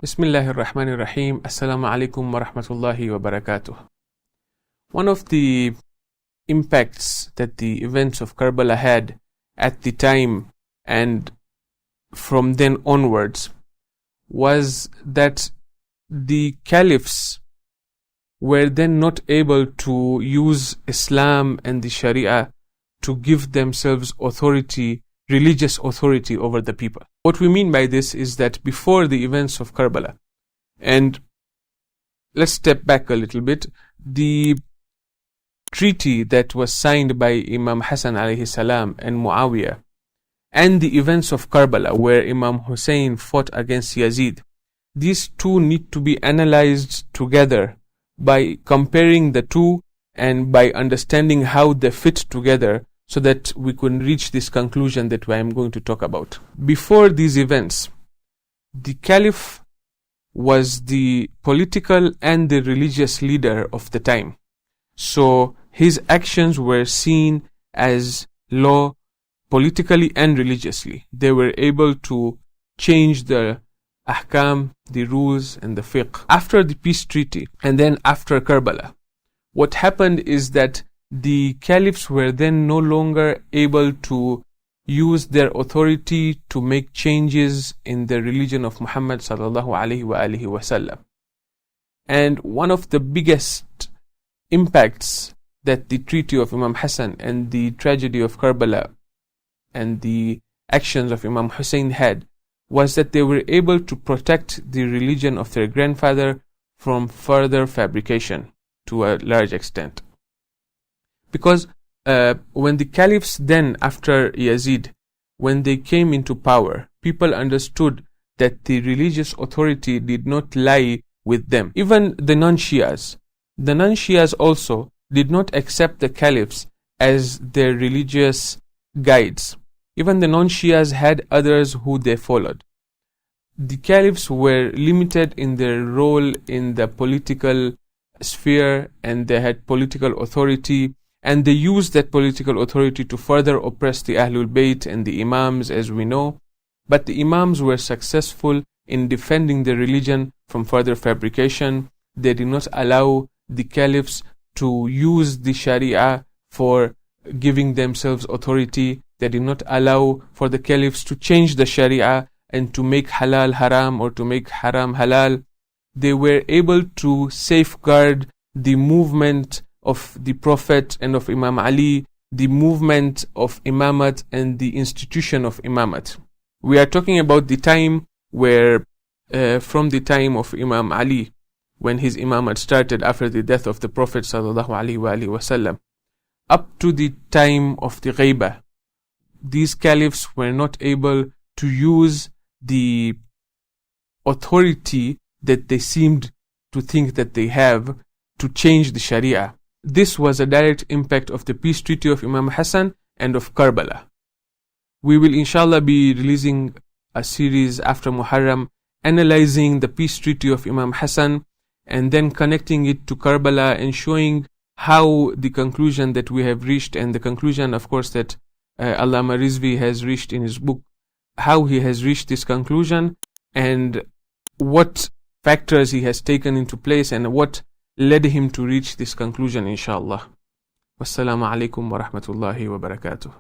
Bismillahir Rahmanir Rahim. Assalamu alaikum wa rahmatullahi wa barakatuh. One of the impacts that the events of Karbala had at the time and from then onwards was that the caliphs were then not able to use Islam and the Sharia to give themselves authority, religious authority over the people. What we mean by this is that before the events of Karbala, and let's step back a little bit, the treaty that was signed by Imam Hassan alayhi salam and Muawiyah, and the events of Karbala where Imam Hussain fought against Yazid, these two need to be analyzed together by comparing the two and by understanding how they fit together, so that we can reach this conclusion that I am going to talk about. Before these events, the Caliph was the political and the religious leader of the time. So his actions were seen as law politically and religiously. They were able to change the ahkam, the rules and the fiqh. After the peace treaty and then after Karbala, what happened is that the caliphs were then no longer able to use their authority to make changes in the religion of Muhammad sallallahu alaihi wasallam. And one of the biggest impacts that the treaty of Imam Hassan and the tragedy of Karbala and the actions of Imam Hussain had was that they were able to protect the religion of their grandfather from further fabrication to a large extent. Because when the caliphs then, after Yazid, when they came into power, people understood that the religious authority did not lie with them. Even the non-Shias also did not accept the caliphs as their religious guides. Even the non-Shias had others who they followed. The caliphs were limited in their role in the political sphere, and they had political authority, and they used that political authority to further oppress the Ahlul Bayt and the Imams, as we know. But the Imams were successful in defending the religion from further fabrication. They did not allow the caliphs to use the Sharia for giving themselves authority. They did not allow for the caliphs to change the Sharia and to make halal haram or to make haram halal. They were able to safeguard the movement of the Prophet and of Imam Ali, the movement of Imamat and the institution of Imamat. We are talking about the time where, from the time of Imam Ali, when his Imamat started after the death of the Prophet sallallahu alaihi wasallam, up to the time of the Ghaibah, these caliphs were not able to use the authority that they seemed to think that they have to change the Sharia. This was a direct impact of the peace treaty of Imam Hassan and of Karbala. We will inshallah be releasing a series after Muharram analyzing the peace treaty of Imam Hassan and then connecting it to Karbala and showing how the conclusion that we have reached, and the conclusion of course that Allama Rizvi has reached in his book, how he has reached this conclusion and what factors he has taken into place and what led him to reach this conclusion, inshallah. Wassalamu alaikum wa rahmatullahi wa barakatuh.